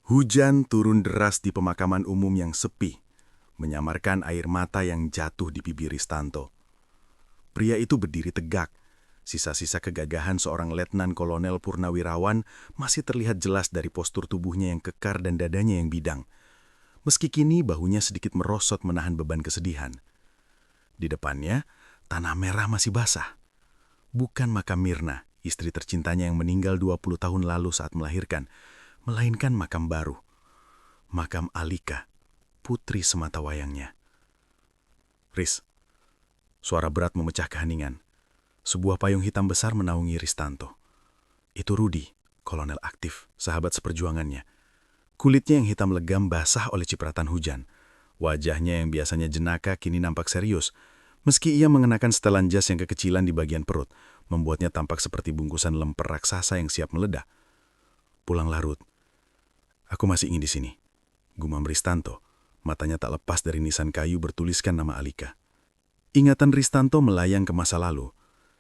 Hujan turun deras di pemakaman umum yang sepi, menyamarkan air mata yang jatuh di bibir Ristanto. Pria itu berdiri tegak. Sisa-sisa kegagahan seorang letnan kolonel purnawirawan masih terlihat jelas dari postur tubuhnya yang kekar dan dadanya yang bidang. Meski kini bahunya sedikit merosot menahan beban kesedihan. Di depannya, tanah merah masih basah. Bukan makam Mirna, istri tercintanya yang meninggal 20 tahun lalu saat melahirkan, melainkan makam baru. Makam Alika, putri sematawayangnya. Riz, suara berat memecah keheningan. Sebuah payung hitam besar menaungi Ristanto. Itu Rudi, kolonel aktif, sahabat seperjuangannya. Kulitnya yang hitam legam basah oleh cipratan hujan. Wajahnya yang biasanya jenaka kini nampak serius. Meski ia mengenakan setelan jas yang kekecilan di bagian perut, membuatnya tampak seperti bungkusan lemper raksasa yang siap meledak. Pulanglah, Rud. Aku masih ingin di sini. Gumam Ristanto, matanya tak lepas dari nisan kayu bertuliskan nama Alika. Ingatan Ristanto melayang ke masa lalu.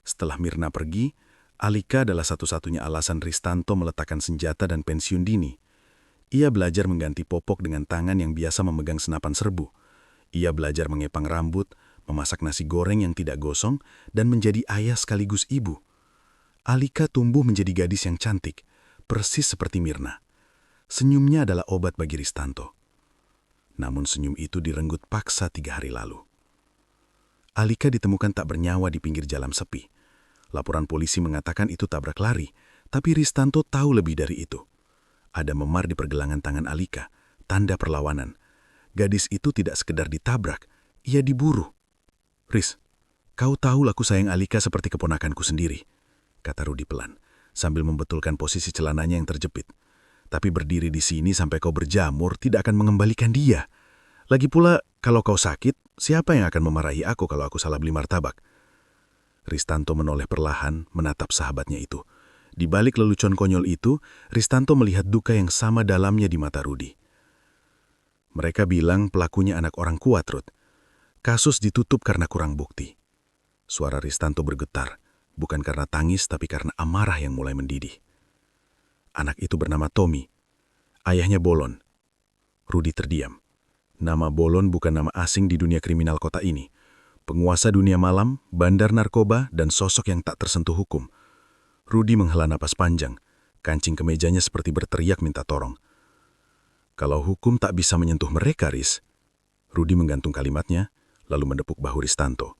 Setelah Mirna pergi, Alika adalah satu-satunya alasan Ristanto meletakkan senjata dan pensiun dini. Ia belajar mengganti popok dengan tangan yang biasa memegang senapan serbu. Ia belajar mengepang rambut, memasak nasi goreng yang tidak gosong, dan menjadi ayah sekaligus ibu. Alika tumbuh menjadi gadis yang cantik, persis seperti Mirna. Senyumnya adalah obat bagi Ristanto. Namun senyum itu direnggut paksa 3 hari lalu. Alika ditemukan tak bernyawa di pinggir jalan sepi. Laporan polisi mengatakan itu tabrak lari, tapi Ristanto tahu lebih dari itu. Ada memar di pergelangan tangan Alika, tanda perlawanan. Gadis itu tidak sekedar ditabrak, ia diburu. Riz, kau tahu laku sayang Alika seperti keponakanku sendiri, kata Rudi pelan, sambil membetulkan posisi celananya yang terjepit. Tapi berdiri di sini sampai kau berjamur tidak akan mengembalikan dia. Lagi pula, kalau kau sakit, siapa yang akan memarahi aku kalau aku salah beli martabak? Ristanto menoleh perlahan, menatap sahabatnya itu. Di balik lelucon konyol itu, Ristanto melihat duka yang sama dalamnya di mata Rudi. Mereka bilang pelakunya anak orang kuat, Rud. Kasus ditutup karena kurang bukti. Suara Ristanto bergetar, bukan karena tangis tapi karena amarah yang mulai mendidih. Anak itu bernama Tommy. Ayahnya Bolon. Rudi terdiam. Nama Bolon bukan nama asing di dunia kriminal kota ini. Penguasa dunia malam, bandar narkoba, dan sosok yang tak tersentuh hukum. Rudi menghela napas panjang. Kancing kemejanya seperti berteriak minta tolong. Kalau hukum tak bisa menyentuh mereka, Riz. Rudi menggantung kalimatnya, lalu menepuk bahu Ristanto.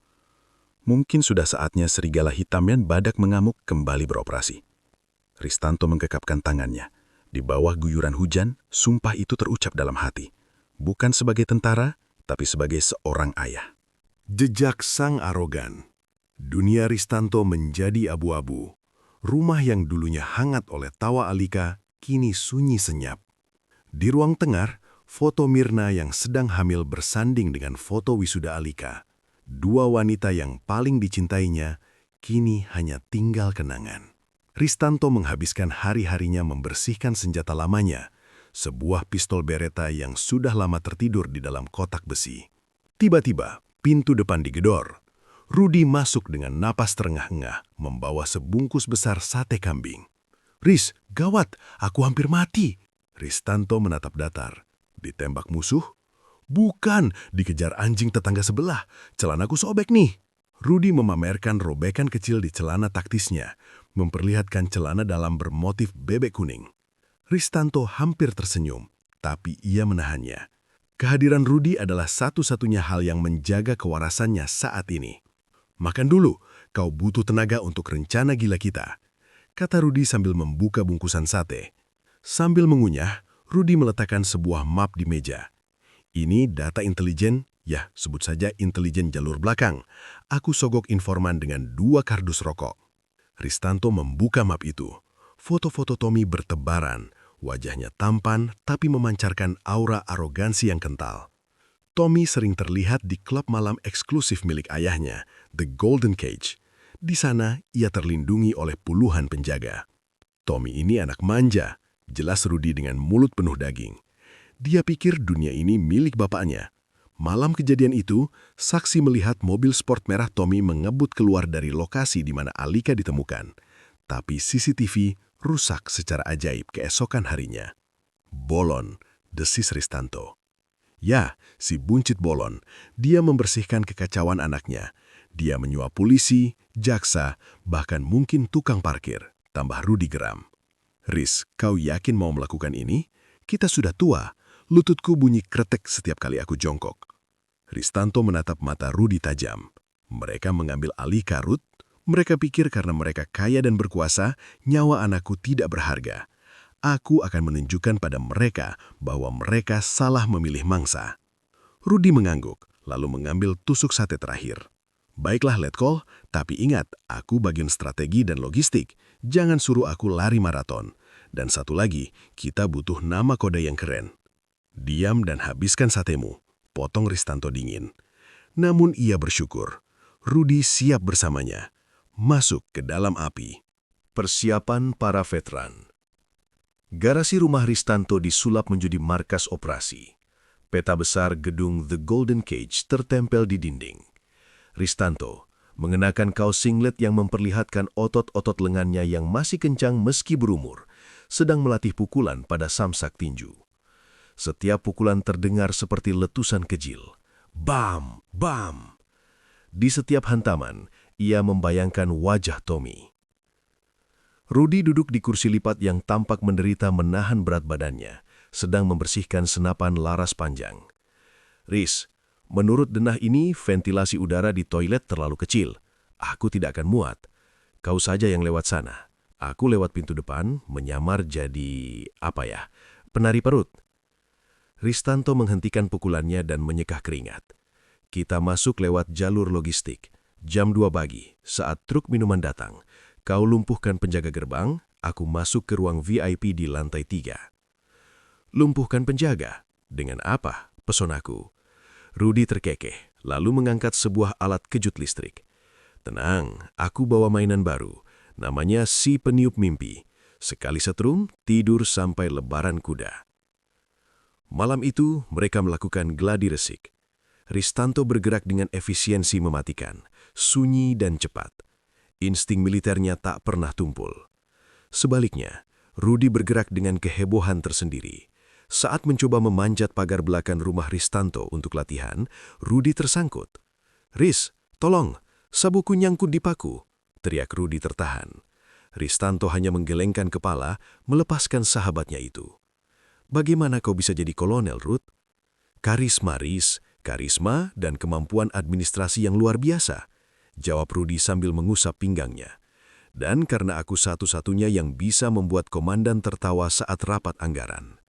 Mungkin sudah saatnya serigala hitam dan badak mengamuk kembali beroperasi. Ristanto mengkekapkan tangannya. Di bawah guyuran hujan, sumpah itu terucap dalam hati. Bukan sebagai tentara, tapi sebagai seorang ayah. Jejak sang arogan. Dunia Ristanto menjadi abu-abu. Rumah yang dulunya hangat oleh tawa Alika, kini sunyi senyap. Di ruang tengah, foto Mirna yang sedang hamil bersanding dengan foto wisuda Alika. 2 wanita yang paling dicintainya, kini hanya tinggal kenangan. Ristanto menghabiskan hari-harinya membersihkan senjata lamanya, sebuah pistol Beretta yang sudah lama tertidur di dalam kotak besi. Tiba-tiba, pintu depan digedor. Rudi masuk dengan napas terengah-engah, membawa sebungkus besar sate kambing. Riz, gawat, aku hampir mati. Ristanto menatap datar. Ditembak musuh? Bukan, dikejar anjing tetangga sebelah. Celanaku sobek nih. Rudi memamerkan robekan kecil di celana taktisnya, memperlihatkan celana dalam bermotif bebek kuning. Ristanto hampir tersenyum, tapi ia menahannya. Kehadiran Rudi adalah satu-satunya hal yang menjaga kewarasannya saat ini. Makan dulu, kau butuh tenaga untuk rencana gila kita, kata Rudi sambil membuka bungkusan sate. Sambil mengunyah, Rudi meletakkan sebuah map di meja. Ini data intelijen, ya sebut saja intelijen jalur belakang. Aku sogok informan dengan 2 kardus rokok. Ristanto membuka map itu. Foto-foto Tommy bertebaran. Wajahnya tampan tapi memancarkan aura arogansi yang kental. Tommy sering terlihat di klub malam eksklusif milik ayahnya, The Golden Cage. Di sana, ia terlindungi oleh puluhan penjaga. Tommy ini anak manja, jelas Rudi dengan mulut penuh daging. Dia pikir dunia ini milik bapaknya. Malam kejadian itu, saksi melihat mobil sport merah Tommy mengebut keluar dari lokasi di mana Alika ditemukan. Tapi CCTV rusak secara ajaib keesokan harinya. Bolon, desis Ristanto. Ya, si buncit Bolon. Dia membersihkan kekacauan anaknya. Dia menyuap polisi, jaksa, bahkan mungkin tukang parkir. Tambah Rudi geram. Riz, kau yakin mau melakukan ini? Kita sudah tua. Lututku bunyi kretek setiap kali aku jongkok. Ristanto menatap mata Rudi tajam. Mereka mengambil alih karut. Mereka pikir karena mereka kaya dan berkuasa, nyawa anakku tidak berharga. Aku akan menunjukkan pada mereka bahwa mereka salah memilih mangsa. Rudi mengangguk, lalu mengambil tusuk sate terakhir. Baiklah, Letkol, tapi ingat, aku bagian strategi dan logistik. Jangan suruh aku lari maraton. Dan satu lagi, kita butuh nama kode yang keren. Diam dan habiskan satemu, potong Ristanto dingin. Namun ia bersyukur. Rudi siap bersamanya. Masuk ke dalam api. Persiapan para veteran. Garasi rumah Ristanto disulap menjadi markas operasi. Peta besar gedung The Golden Cage tertempel di dinding. Ristanto mengenakan kaos singlet yang memperlihatkan otot-otot lengannya yang masih kencang meski berumur, sedang melatih pukulan pada samsak tinju. Setiap pukulan terdengar seperti letusan kecil. Bam! Bam! Di setiap hantaman, ia membayangkan wajah Tommy. Rudi duduk di kursi lipat yang tampak menderita menahan berat badannya, sedang membersihkan senapan laras panjang. Riz, menurut denah ini, ventilasi udara di toilet terlalu kecil. Aku tidak akan muat. Kau saja yang lewat sana. Aku lewat pintu depan, menyamar jadi, penari perut. Ristanto menghentikan pukulannya dan menyekah keringat. Kita masuk lewat jalur logistik. Jam 2 pagi, saat truk minuman datang. Kau lumpuhkan penjaga gerbang, aku masuk ke ruang VIP di lantai 3. Lumpuhkan penjaga? Dengan apa? Pesonaku. Rudi terkekeh, lalu mengangkat sebuah alat kejut listrik. Tenang, aku bawa mainan baru. Namanya si peniup mimpi. Sekali setrum, tidur sampai lebaran kuda. Malam itu, mereka melakukan gladi resik. Ristanto bergerak dengan efisiensi mematikan, sunyi dan cepat. Insting militernya tak pernah tumpul. Sebaliknya, Rudi bergerak dengan kehebohan tersendiri. Saat mencoba memanjat pagar belakang rumah Ristanto untuk latihan, Rudi tersangkut. "Riz, tolong, sabuku nyangkut di paku," teriak Rudi tertahan. Ristanto hanya menggelengkan kepala, melepaskan sahabatnya itu. "Bagaimana kau bisa jadi kolonel, Ruth?" "Karisma, Riz, karisma dan kemampuan administrasi yang luar biasa," jawab Rudi sambil mengusap pinggangnya. "Dan karena aku satu-satunya yang bisa membuat komandan tertawa saat rapat anggaran."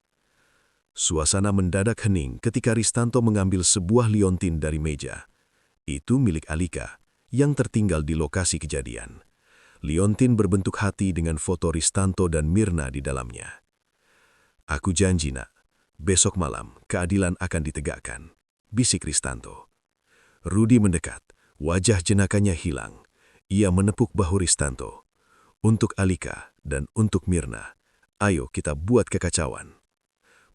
Suasana mendadak hening ketika Ristanto mengambil sebuah liontin dari meja. Itu milik Alika, yang tertinggal di lokasi kejadian. Liontin berbentuk hati dengan foto Ristanto dan Mirna di dalamnya. "Aku janji, nak, besok malam keadilan akan ditegakkan," bisik Ristanto. Rudi mendekat, wajah jenakanya hilang. Ia menepuk bahu Ristanto. "Untuk Alika dan untuk Mirna, ayo kita buat kekacauan."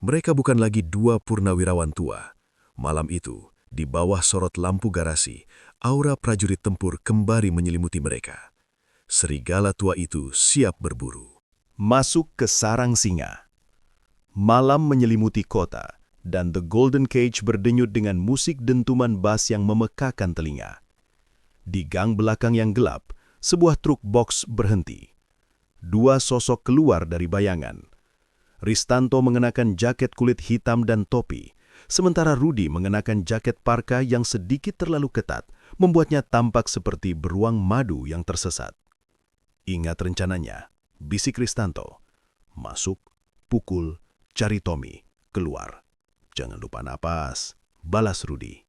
Mereka bukan lagi dua purnawirawan tua. Malam itu, di bawah sorot lampu garasi, aura prajurit tempur kembali menyelimuti mereka. Serigala tua itu siap berburu. Masuk ke sarang singa. Malam menyelimuti kota, dan The Golden Cage berdenyut dengan musik dentuman bas yang memekakan telinga. Di gang belakang yang gelap, sebuah truk box berhenti. Dua sosok keluar dari bayangan. Ristanto mengenakan jaket kulit hitam dan topi, sementara Rudi mengenakan jaket parka yang sedikit terlalu ketat, membuatnya tampak seperti beruang madu yang tersesat. "Ingat rencananya," bisik Ristanto. "Masuk, pukul, cari Tommy, keluar. Jangan lupa napas," balas Rudi.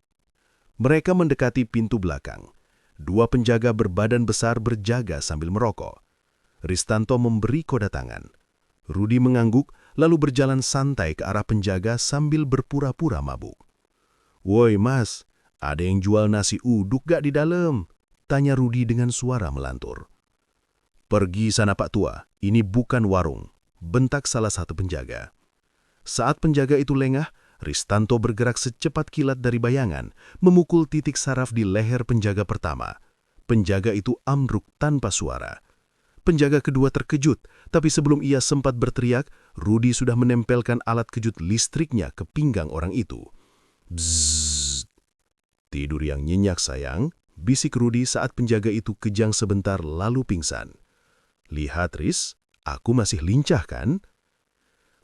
Mereka mendekati pintu belakang. Dua penjaga berbadan besar berjaga sambil merokok. Ristanto memberi koda tangan. Rudi mengangguk, lalu berjalan santai ke arah penjaga sambil berpura-pura mabuk. "Woi mas, ada yang jual nasi uduk gak di dalam?" tanya Rudi dengan suara melantur. "Pergi sana Pak Tua, ini bukan warung," bentak salah satu penjaga. Saat penjaga itu lengah, Ristanto bergerak secepat kilat dari bayangan, memukul titik saraf di leher penjaga pertama. Penjaga itu ambruk tanpa suara. Penjaga kedua terkejut, tapi sebelum ia sempat berteriak, Rudi sudah menempelkan alat kejut listriknya ke pinggang orang itu. Bzzz. Tidur yang nyenyak sayang, bisik Rudi saat penjaga itu kejang sebentar lalu pingsan. Lihat Riz, aku masih lincah kan?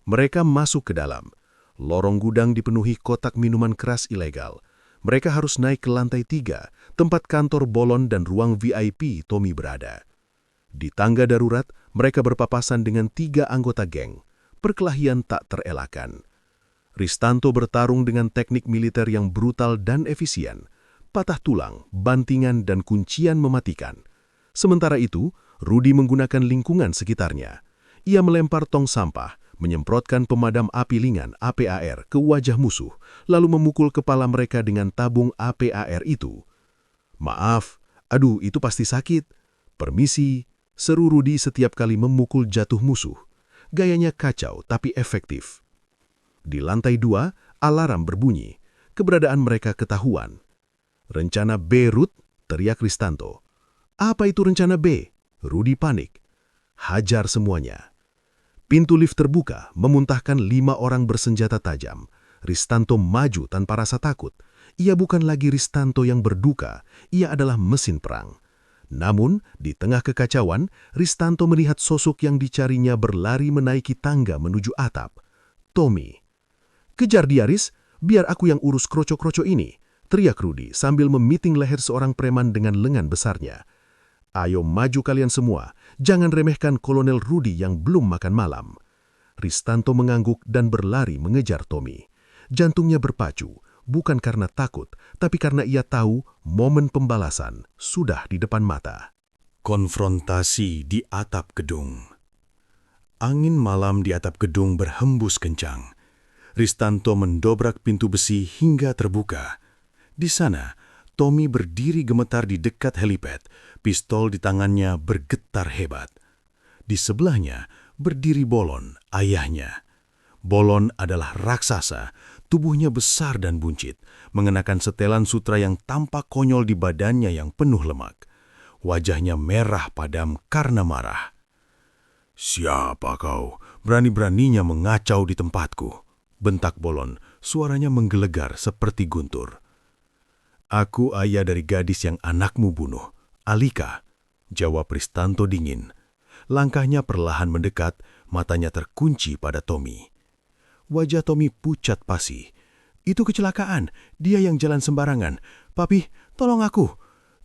Mereka masuk ke dalam. Lorong gudang dipenuhi kotak minuman keras ilegal. Mereka harus naik ke lantai 3, tempat kantor Bolon dan ruang VIP Tommy berada. Di tangga darurat, mereka berpapasan dengan 3 anggota geng. Perkelahian tak terelakkan. Ristanto bertarung dengan teknik militer yang brutal dan efisien. Patah tulang, bantingan, dan kuncian mematikan. Sementara itu, Rudi menggunakan lingkungan sekitarnya. Ia melempar tong sampah, menyemprotkan pemadam api ringan APAR ke wajah musuh, lalu memukul kepala mereka dengan tabung APAR itu. Maaf, aduh itu pasti sakit. Permisi, seru Rudi setiap kali memukul jatuh musuh. Gayanya kacau tapi efektif. Di lantai 2, alarm berbunyi. Keberadaan mereka ketahuan. Rencana B, Ruth, teriak Ristanto. Apa itu rencana B? Rudi panik. Hajar semuanya. Pintu lift terbuka, memuntahkan 5 orang bersenjata tajam. Ristanto maju tanpa rasa takut. Ia bukan lagi Ristanto yang berduka, ia adalah mesin perang. Namun, di tengah kekacauan, Ristanto melihat sosok yang dicarinya berlari menaiki tangga menuju atap. Tommy. Kejar dia, Riz, biar aku yang urus kroco-kroco ini, teriak Rudi sambil memiting leher seorang preman dengan lengan besarnya. Ayo maju kalian semua, jangan remehkan Kolonel Rudi yang belum makan malam. Ristanto mengangguk dan berlari mengejar Tommy. Jantungnya berpacu, bukan karena takut, tapi karena ia tahu momen pembalasan sudah di depan mata. Konfrontasi di atap gedung. Angin malam di atap gedung berhembus kencang. Ristanto mendobrak pintu besi hingga terbuka. Di sana, Tommy berdiri gemetar di dekat helipad, pistol di tangannya bergetar hebat. Di sebelahnya berdiri Bolon, ayahnya. Bolon adalah raksasa, tubuhnya besar dan buncit, mengenakan setelan sutra yang tampak konyol di badannya yang penuh lemak. Wajahnya merah padam karena marah. "Siapa kau? Berani-beraninya mengacau di tempatku," bentak Bolon, suaranya menggelegar seperti guntur. "Aku ayah dari gadis yang anakmu bunuh, Alika," jawab Ristanto dingin. Langkahnya perlahan mendekat, matanya terkunci pada Tommy. Wajah Tommy pucat pasi. "Itu kecelakaan, dia yang jalan sembarangan. Papi, tolong aku."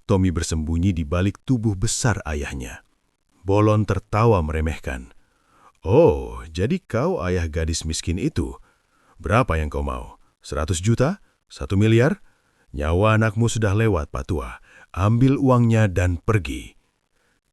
Tommy bersembunyi di balik tubuh besar ayahnya. Bolon tertawa meremehkan. "Oh, jadi kau ayah gadis miskin itu. Berapa yang kau mau? 100 juta? 1 miliar? Nyawa anakmu sudah lewat, Pak Tua. Ambil uangnya dan pergi."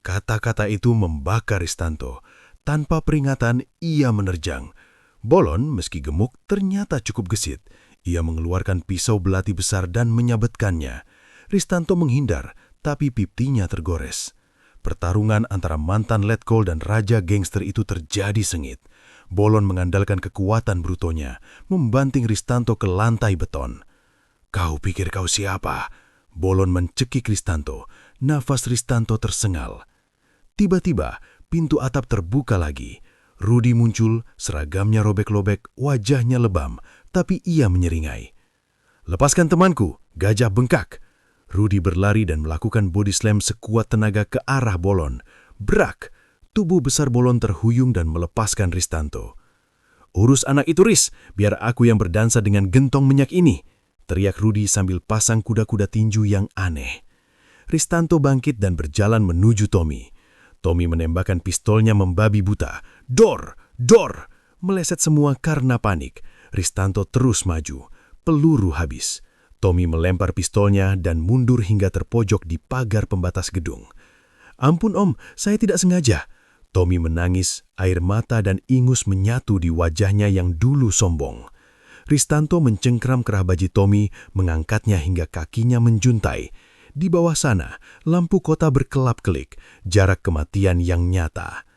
Kata-kata itu membakar Ristanto. Tanpa peringatan, ia menerjang. Bolon, meski gemuk, ternyata cukup gesit. Ia mengeluarkan pisau belati besar dan menyabetkannya. Ristanto menghindar, tapi piptinya tergores. Pertarungan antara mantan letkol dan raja gangster itu terjadi sengit. Bolon mengandalkan kekuatan brutonya, membanting Ristanto ke lantai beton. "Kau pikir kau siapa?" Bolon mencekik Ristanto. Nafas Ristanto tersengal. Tiba-tiba, pintu atap terbuka lagi. Rudi muncul, seragamnya robek-lobek, wajahnya lebam, tapi ia menyeringai. "Lepaskan temanku, gajah bengkak!" Rudi berlari dan melakukan body slam sekuat tenaga ke arah Bolon. Brak! Tubuh besar Bolon terhuyung dan melepaskan Ristanto. "Urus anak itu, Riz, biar aku yang berdansa dengan gentong minyak ini," teriak Rudi sambil pasang kuda-kuda tinju yang aneh. Ristanto bangkit dan berjalan menuju Tommy. Tommy menembakkan pistolnya membabi buta. "Dor! Dor!" Meleset semua karena panik. Ristanto terus maju. Peluru habis. Tommy melempar pistolnya dan mundur hingga terpojok di pagar pembatas gedung. "Ampun om, saya tidak sengaja." Tommy menangis, air mata dan ingus menyatu di wajahnya yang dulu sombong. Ristanto mencengkram kerah baji Tommy, mengangkatnya hingga kakinya menjuntai. Di bawah sana, lampu kota berkelap-kelip, jarak kematian yang nyata.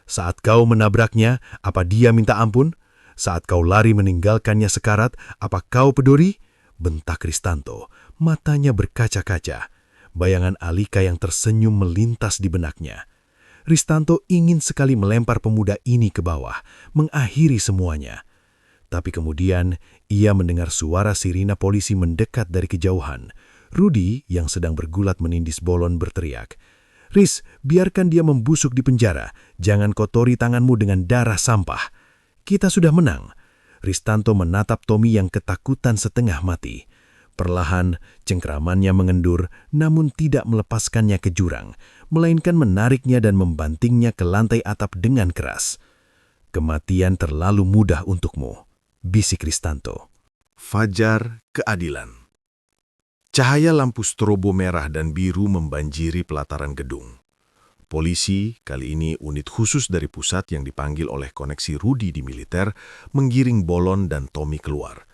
"Saat kau menabraknya, apa dia minta ampun? Saat kau lari meninggalkannya sekarat, apa kau peduli?" bentak Ristanto, matanya berkaca-kaca. Bayangan Alika yang tersenyum melintas di benaknya. Ristanto ingin sekali melempar pemuda ini ke bawah, mengakhiri semuanya. Tapi kemudian ia mendengar suara sirina polisi mendekat dari kejauhan. Rudi yang sedang bergulat menindis Bolon berteriak, "Riz, biarkan dia membusuk di penjara. Jangan kotori tanganmu dengan darah sampah. Kita sudah menang." Ristanto menatap Tommy yang ketakutan setengah mati. Perlahan, cengkramannya mengendur, namun tidak melepaskannya ke jurang, melainkan menariknya dan membantingnya ke lantai atap dengan keras. "Kematian terlalu mudah untukmu," bisik Ristanto. Fajar keadilan. Cahaya lampu strobo merah dan biru membanjiri pelataran gedung. Polisi, kali ini unit khusus dari pusat yang dipanggil oleh koneksi Rudi di militer, menggiring Bolon dan Tommy keluar.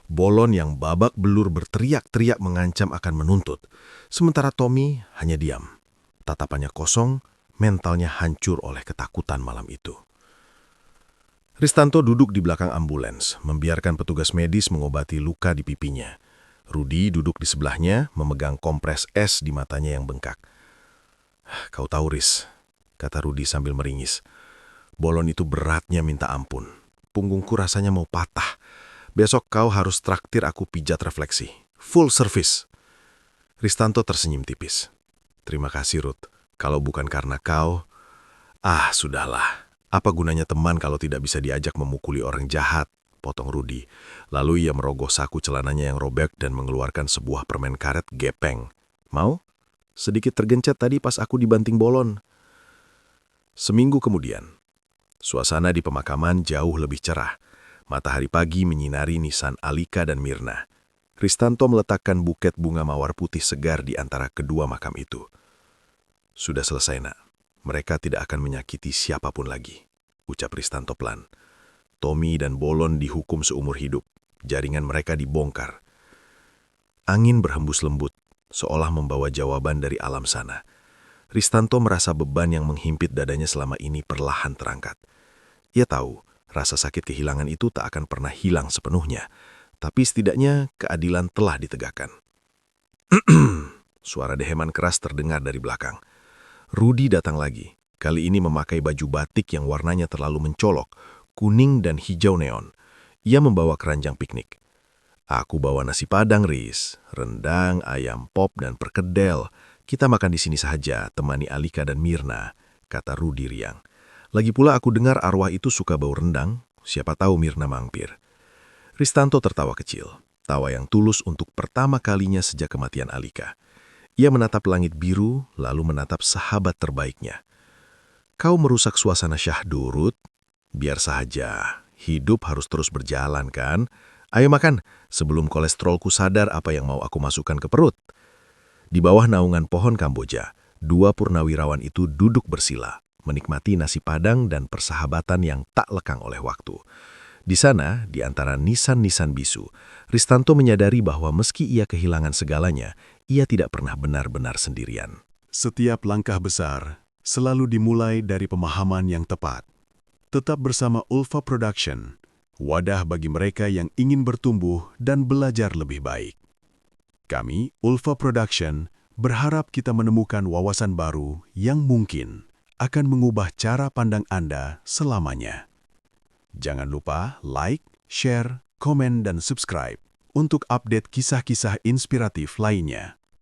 Bolon yang babak belur berteriak-teriak mengancam akan menuntut, sementara Tommy hanya diam. Tatapannya kosong, mentalnya hancur oleh ketakutan malam itu. Ristanto duduk di belakang ambulans, membiarkan petugas medis mengobati luka di pipinya. Rudi duduk di sebelahnya, memegang kompres es di matanya yang bengkak. "Kau tahu, Riz," kata Rudi sambil meringis. "Bolon itu beratnya minta ampun. Punggungku rasanya mau patah. Besok kau harus traktir aku pijat refleksi. Full service." Ristanto tersenyum tipis. "Terima kasih, Ruth. Kalau bukan karena kau..." Sudahlah. Apa gunanya teman kalau tidak bisa diajak memukuli orang jahat?" potong Rudi. Lalu ia merogoh saku celananya yang robek dan mengeluarkan sebuah permen karet gepeng. "Mau? Sedikit tergencet tadi pas aku dibanting Bolon." Seminggu kemudian, suasana di pemakaman jauh lebih cerah. Matahari pagi menyinari nisan Alika dan Mirna. Ristanto meletakkan buket bunga mawar putih segar di antara kedua makam itu. "Sudah selesai, Nak. Mereka tidak akan menyakiti siapapun lagi," ucap Ristanto pelan. "Tommy dan Bolon dihukum seumur hidup. Jaringan mereka dibongkar." Angin berhembus lembut, seolah membawa jawaban dari alam sana. Ristanto merasa beban yang menghimpit dadanya selama ini perlahan terangkat. Ia tahu, rasa sakit kehilangan itu tak akan pernah hilang sepenuhnya, tapi setidaknya keadilan telah ditegakkan. Suara deheman keras terdengar dari belakang. Rudi datang lagi, kali ini memakai baju batik yang warnanya terlalu mencolok, kuning dan hijau neon. Ia membawa keranjang piknik. "Aku bawa nasi padang, Riz, rendang, ayam pop, dan perkedel. Kita makan di sini saja, temani Alika dan Mirna," kata Rudi riang. "Lagi pula aku dengar arwah itu suka bau rendang, siapa tahu Mirna mampir." Ristanto tertawa kecil, tawa yang tulus untuk pertama kalinya sejak kematian Alika. Ia menatap langit biru, lalu menatap sahabat terbaiknya. "Kau merusak suasana syahdu, Ruth. Biar saja, hidup harus terus berjalan kan? Ayo makan, sebelum kolesterolku sadar apa yang mau aku masukkan ke perut." Di bawah naungan pohon Kamboja, dua purnawirawan itu duduk bersila, menikmati nasi padang dan persahabatan yang tak lekang oleh waktu. Di sana, di antara nisan-nisan bisu, Ristanto menyadari bahwa meski ia kehilangan segalanya, ia tidak pernah benar-benar sendirian. Setiap langkah besar selalu dimulai dari pemahaman yang tepat. Tetap bersama Ulfa Production, wadah bagi mereka yang ingin bertumbuh dan belajar lebih baik. Kami, Ulfa Production, berharap kita menemukan wawasan baru yang mungkin akan mengubah cara pandang Anda selamanya. Jangan lupa like, share, komen, dan subscribe untuk update kisah-kisah inspiratif lainnya.